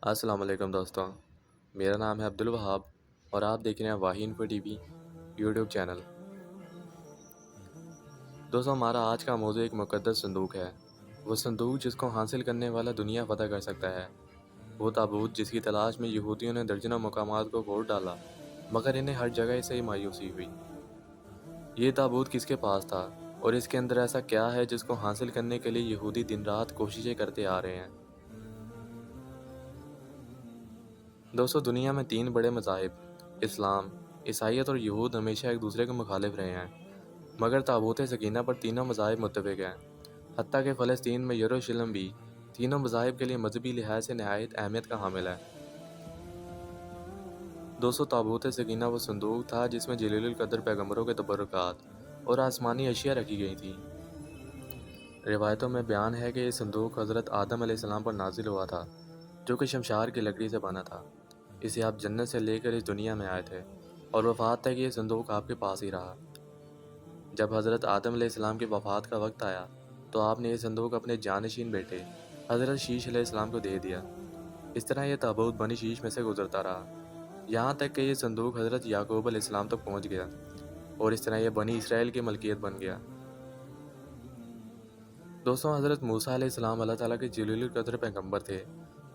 السلام علیکم دوستوں، میرا نام ہے عبدالوہاب اور آپ دیکھ رہے ہیں واہی info T V YouTube channel. دوستوں، ہمارا آج کا موضوع ایک مقدس صندوق ہے۔ وہ صندوق جس کو حاصل کرنے والا دنیا فتح کر سکتا ہے۔ وہ تابوت جس کی تلاش میں یہودیوں نے درجنوں مقامات کو گھوٹ ڈالا، مگر انہیں ہر جگہ سے ہی مایوسی ہوئی۔ یہ تابوت کس کے پاس تھا اور اس کے اندر ایسا کیا ہے جس کو حاصل کرنے کے لیے یہودی دن رات کوششیں کرتے آ رہے ہیں؟ دوستو، دنیا میں 3 بڑے مذاہب اسلام، عیسائیت اور یہود ہمیشہ ایک دوسرے کے مخالف رہے ہیں، مگر تابوت سکینہ پر تینوں مذاہب متفق ہیں۔ حتیٰ کہ فلسطین میں یروشلم بھی تینوں مذاہب کے لیے مذہبی لحاظ سے نہایت اہمیت کا حامل ہے۔ دوستو، تابوت سکینہ وہ صندوق تھا جس میں جلیل القدر پیغمبروں کے تبرکات اور آسمانی اشیاء رکھی گئی تھیں۔ روایتوں میں بیان ہے کہ یہ صندوق حضرت آدم علیہ السلام پر نازل ہوا تھا، جو کہ شمشار کی لکڑی سے بنا تھا۔ اسے آپ جنت سے لے کر اس دنیا میں آئے تھے اور وفات تک یہ صندوق آپ کے پاس ہی رہا۔ جب حضرت آدم علیہ السلام کی وفات کا وقت آیا تو آپ نے یہ صندوق اپنے جانشین بیٹے حضرت شیش علیہ السلام کو دے دیا۔ اس طرح یہ تابوت بنی شیش میں سے گزرتا رہا، یہاں تک کہ یہ صندوق حضرت یعقوب علیہ السلام تک پہنچ گیا، اور اس طرح یہ بنی اسرائیل کی ملکیت بن گیا۔ دوستوں، حضرت موسیٰ علیہ السلام اللہ تعالیٰ کے جلیل القدر پیغمبر تھے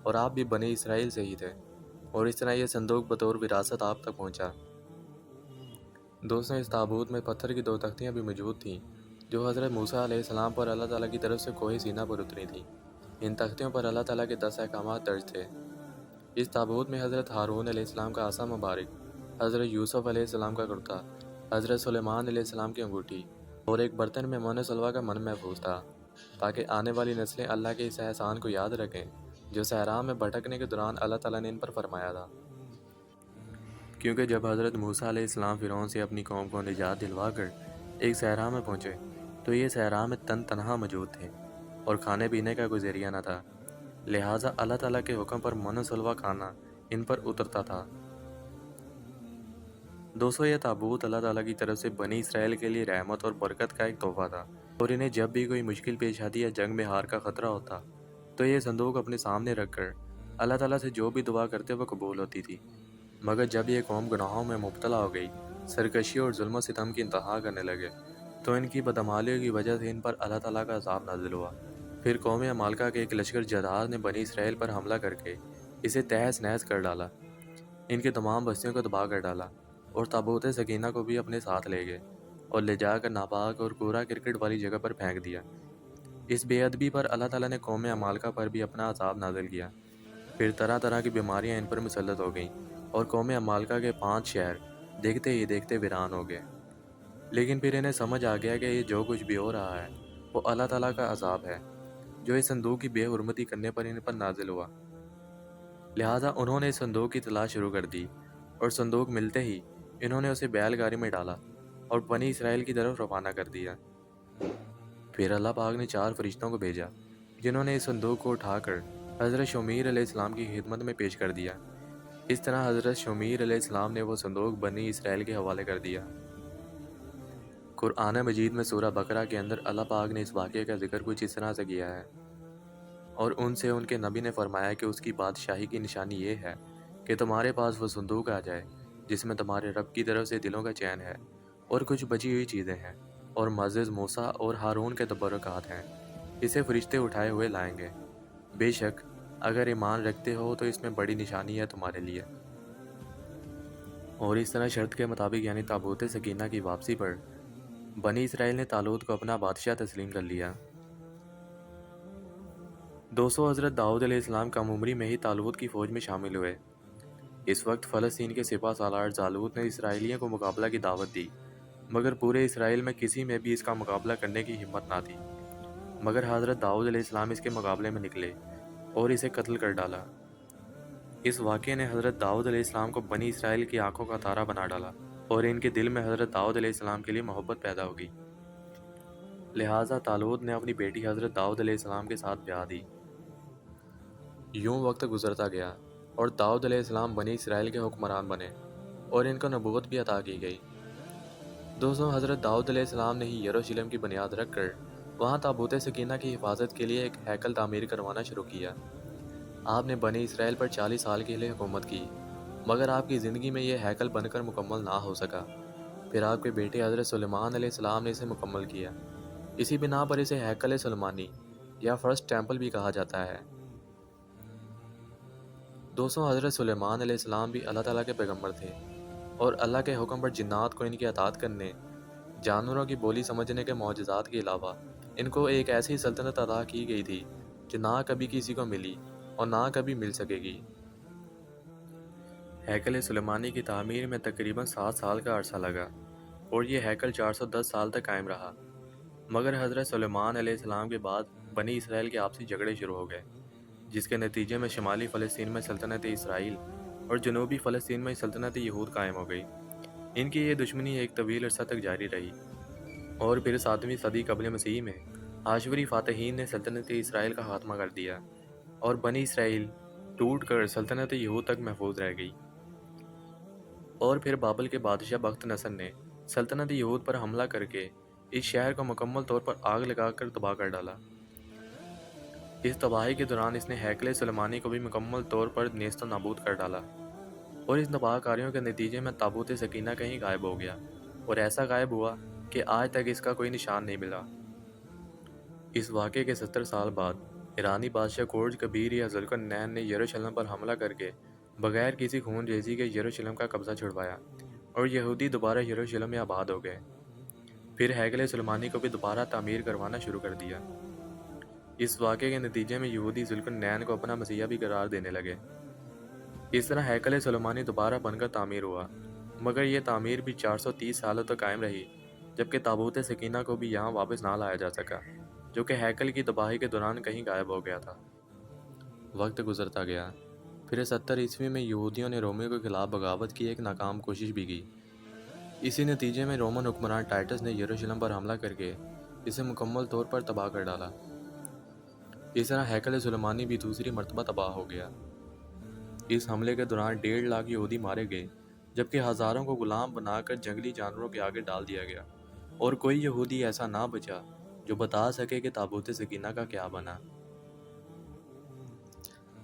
اور آپ بھی بنی اسرائیل سے ہی تھے، اور اس طرح یہ صندوق بطور وراثت آپ تک پہنچا۔ دوستوں، اس تابوت میں پتھر کی 2 تختیاں بھی موجود تھیں جو حضرت موسیٰ علیہ السلام پر اللہ تعالیٰ کی طرف سے کوہ سینا پر اتری تھیں۔ ان تختیوں پر اللہ تعالیٰ کے 10 احکامات درج تھے۔ اس تابوت میں حضرت ہارون علیہ السلام کا عصا مبارک، حضرت یوسف علیہ السلام کا کرتا، حضرت سلیمان علیہ السلام کی انگوٹھی اور ایک برتن میں من سلوہ کا من محفوظ تھا، تاکہ آنے والی نسلیں اللہ کے اس احسان کو یاد رکھیں جو صحرا میں بھٹکنے کے دوران اللہ تعالیٰ نے ان پر فرمایا تھا۔ کیونکہ جب حضرت موسیٰ علیہ السلام فرعون سے اپنی قوم کو نجات دلوا کر ایک صحرا میں پہنچے تو یہ صحرا میں تنہا موجود تھے اور کھانے پینے کا کوئی ذریعہ نہ تھا، لہٰذا اللہ تعالیٰ کے حکم پر من سلوہ کھانا ان پر اترتا تھا۔ دوستو، یہ تابوت اللہ تعالیٰ کی طرف سے بنی اسرائیل کے لیے رحمت اور برکت کا ایک تحفہ تھا، اور انہیں جب بھی کوئی مشکل پیش آتی یا جنگ میں ہار کا خطرہ ہوتا تو یہ صندوق اپنے سامنے رکھ کر اللہ تعالیٰ سے جو بھی دعا کرتے وہ قبول ہوتی تھی۔ مگر جب یہ قوم گناہوں میں مبتلا ہو گئی، سرکشی اور ظلم و ستم کی انتہا کرنے لگے، تو ان کی بدعمالیوں کی وجہ سے ان پر اللہ تعالیٰ کا عذاب نازل ہوا۔ پھر قوم عمالقہ کے ایک لشکر جرار نے بنی اسرائیل پر حملہ کر کے اسے تہس نہس کر ڈالا، ان کی تمام بستیوں کو تباہ کر ڈالا، اور تابوت سکینہ کو بھی اپنے ساتھ لے گئے اور لے جا کر ناپاک اور کوڑا کرکٹ والی جگہ پر پھینک دیا۔ اس بے ادبی پر اللہ تعالیٰ نے قوم عمالقہ پر بھی اپنا عذاب نازل کیا۔ پھر طرح طرح کی بیماریاں ان پر مسلط ہو گئیں اور قوم عمالقہ کے 5 شہر دیکھتے ہی دیکھتے ویران ہو گئے۔ لیکن پھر انہیں سمجھ آ گیا کہ یہ جو کچھ بھی ہو رہا ہے وہ اللہ تعالیٰ کا عذاب ہے جو اس صندوق کی بے حرمتی کرنے پر ان پر نازل ہوا۔ لہٰذا انہوں نے اس صندوق کی تلاش شروع کر دی، اور صندوق ملتے ہی انہوں نے اسے بیل گاڑی میں ڈالا اور بنی اسرائیل کی طرف روانہ کر دیا۔ پھر اللہ پاک نے 4 فرشتوں کو بھیجا جنہوں نے اس صندوق کو اٹھا کر حضرت شمیر علیہ السلام کی خدمت میں پیش کر دیا۔ اس طرح حضرت شمیر علیہ السلام نے وہ صندوق بنی اسرائیل کے حوالے کر دیا۔ قرآن مجید میں سورہ بقرہ کے اندر اللہ پاک نے اس واقعے کا ذکر کچھ اس طرح سے کیا ہے، اور ان سے ان کے نبی نے فرمایا کہ اس کی بادشاہی کی نشانی یہ ہے کہ تمہارے پاس وہ صندوق آ جائے جس میں تمہارے رب کی طرف سے دلوں کا چین ہے اور کچھ بچی ہوئی چیزیں ہیں اور معزز موسیٰ اور ہارون کے تبرکات ہیں، اسے فرشتے اٹھائے ہوئے لائیں گے۔ بے شک اگر ایمان رکھتے ہو تو اس میں بڑی نشانی ہے تمہارے لیے۔ اور اس طرح شرط کے مطابق یعنی تابوت سکینہ کی واپسی پر بنی اسرائیل نے طالوت کو اپنا بادشاہ تسلیم کر لیا۔ حضرت داؤد علیہ السلام کم عمری میں ہی طالوت کی فوج میں شامل ہوئے۔ اس وقت فلسطین کے سپہ سالار جالوت نے اسرائیلیوں کو مقابلہ کی دعوت دی، مگر پورے اسرائیل میں کسی میں بھی اس کا مقابلہ کرنے کی ہمت نہ تھی، مگر حضرت داؤد علیہ السلام اس کے مقابلے میں نکلے اور اسے قتل کر ڈالا۔ اس واقعے نے حضرت داؤد علیہ السلام کو بنی اسرائیل کی آنکھوں کا تارا بنا ڈالا اور ان کے دل میں حضرت داؤد علیہ السلام کے لیے محبت پیدا ہو گئی۔ لہٰذا طالوت نے اپنی بیٹی حضرت داؤد علیہ السلام کے ساتھ بیاہ دی۔ یوں وقت گزرتا گیا اور داؤد علیہ السلام بنی اسرائیل کے حکمران بنے اور ان کو نبوت بھی عطا کی گئی۔ حضرت داؤد علیہ السلام نے ہی یروشلم کی بنیاد رکھ کر وہاں تابوت سکینہ کی حفاظت کے لیے ایک ہیکل تعمیر کروانا شروع کیا۔ آپ نے بنی اسرائیل پر 40 سال کے لیے حکومت کی، مگر آپ کی زندگی میں یہ ہیکل بن کر مکمل نہ ہو سکا۔ پھر آپ کے بیٹے حضرت سلیمان علیہ السلام نے اسے مکمل کیا۔ اسی بنا پر اسے ہیکل سلیمانی یا فرسٹ ٹیمپل بھی کہا جاتا ہے۔ دوستوں، حضرت سلیمان علیہ السلام بھی اللہ تعالیٰ کے پیغمبر تھے، اور اللہ کے حکم پر جنات کو ان کی اطاعت کرنے، جانوروں کی بولی سمجھنے کے معجزات کے علاوہ ان کو ایک ایسی سلطنت عطا کی گئی تھی جو نہ کبھی کسی کو ملی اور نہ کبھی مل سکے گی۔ ہیکل سلیمانی کی تعمیر میں تقریباً 7 سال کا عرصہ لگا، اور یہ ہیکل 410 سال تک قائم رہا۔ مگر حضرت سلیمان علیہ السلام کے بعد بنی اسرائیل کے آپسی جھگڑے شروع ہو گئے، جس کے نتیجے میں شمالی فلسطین میں سلطنت اسرائیل اور جنوبی فلسطین میں سلطنت یہود قائم ہو گئی۔ ان کی یہ دشمنی ایک طویل عرصہ تک جاری رہی، اور پھر 7ویں صدی قبل مسیح میں ہاشوری فاتحین نے سلطنت اسرائیل کا خاتمہ کر دیا، اور بنی اسرائیل ٹوٹ کر سلطنت یہود تک محفوظ رہ گئی۔ اور پھر بابل کے بادشاہ بخت نصر نے سلطنت یہود پر حملہ کر کے اس شہر کو مکمل طور پر آگ لگا کر تباہ کر ڈالا۔ اس تباہی کے دوران اس نے ہیکل سلیمانی کو بھی مکمل طور پر نیست و نابود کر ڈالا، اور اس تباہ کاریوں کے نتیجے میں تابوت سکینہ کہیں غائب ہو گیا، اور ایسا غائب ہوا کہ آج تک اس کا کوئی نشان نہیں ملا۔ اس واقعے کے 70 سال بعد ایرانی بادشاہ کورج کبیر یا ذوالقرنین نے یروشلم پر حملہ کر کے بغیر کسی خون ریزی کے یروشلم کا قبضہ چھڑوایا، اور یہودی دوبارہ یروشلم میں آباد ہو گئے۔ پھر ہیکل سلیمانی کو بھی دوبارہ تعمیر کروانا شروع کر دیا۔ اس واقعے کے نتیجے میں یہودی ذوالقرنین کو اپنا مسیحا بھی قرار دینے لگے۔ اس طرح ہیکل سلیمانی دوبارہ بن کر تعمیر ہوا، مگر یہ تعمیر بھی 430 سالوں تک قائم رہی، جبکہ تابوت سکینہ کو بھی یہاں واپس نہ لایا جا سکا، جو کہ ہیکل کی تباہی کے دوران کہیں غائب ہو گیا تھا۔ وقت گزرتا گیا، پھر 70 عیسوی میں یہودیوں نے رومیوں کے خلاف بغاوت کی ایک ناکام کوشش بھی کی۔ اسی نتیجے میں رومن حکمران ٹائٹس نے یروشلم پر حملہ کر کے اسے مکمل طور پر تباہ کر ڈالا۔ اس طرح ہیکل سلیمانی بھی دوسری مرتبہ تباہ ہو گیا۔ اس حملے کے دوران 1.5 لاکھ یہودی مارے گئے، جبکہ ہزاروں کو غلام بنا کر جنگلی جانوروں کے آگے ڈال دیا گیا، اور کوئی یہودی ایسا نہ بچا جو بتا سکے کہ تابوت سکینہ کا کیا بنا۔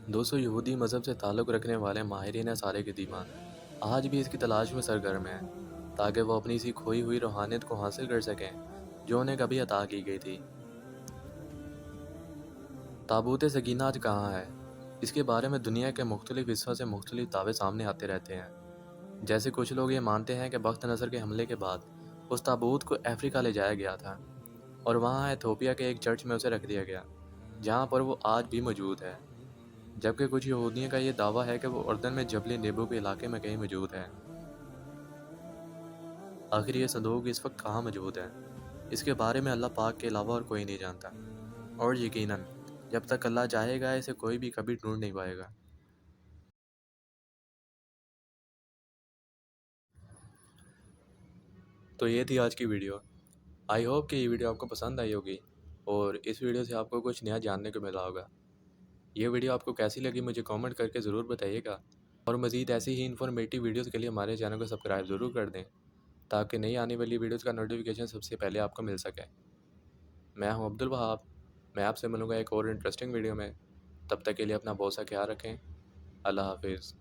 دوستو، یہودی مذہب سے تعلق رکھنے والے ماہرین آثار قدیمہ آج بھی اس کی تلاش میں سرگرم ہیں، تاکہ وہ اپنی اسی کھوئی ہوئی روحانیت کو حاصل کر سکیں جو انہیں کبھی عطا کی گئی تھی۔ تابوت سکینہ آج کہاں ہے؟ اس کے بارے میں دنیا کے مختلف حصوں سے مختلف دعوے سامنے آتے رہتے ہیں۔ جیسے کچھ لوگ یہ مانتے ہیں کہ بخت نصر کے حملے کے بعد اس تابوت کو افریقہ لے جایا گیا تھا، اور وہاں ایتھوپیا کے ایک چرچ میں اسے رکھ دیا گیا، جہاں پر وہ آج بھی موجود ہے۔ جبکہ کچھ یہودیوں کا یہ دعویٰ ہے کہ وہ اردن میں جبل نیبو کے علاقے میں کہیں موجود ہے۔ آخر یہ صندوق اس وقت کہاں موجود ہے؟ اس کے بارے میں اللہ پاک کے علاوہ اور کوئی نہیں جانتا، اور یقیناً جب تک اللہ چاہے گا اسے کوئی بھی کبھی ڈھونڈ نہیں پائے گا۔ تو یہ تھی آج کی ویڈیو۔ آئی ہوپ کہ یہ ویڈیو آپ کو پسند آئی ہوگی، اور اس ویڈیو سے آپ کو کچھ نیا جاننے کو ملا ہوگا۔ یہ ویڈیو آپ کو کیسی لگی مجھے کامنٹ کر کے ضرور بتائیے گا، اور مزید ایسی ہی انفارمیٹیو ویڈیوز کے لیے ہمارے چینل کو سبسکرائب ضرور کر دیں، تاکہ نئی آنے والی ویڈیوز کا نوٹیفیکیشن سب سے پہلے آپ کو مل سکے۔ میں ہوں عبد الوہاب، میں آپ سے ملوں گا ایک اور انٹرسٹنگ ویڈیو میں۔ تب تک کے لیے اپنا بہت سا خیال رکھیں۔ اللہ حافظ۔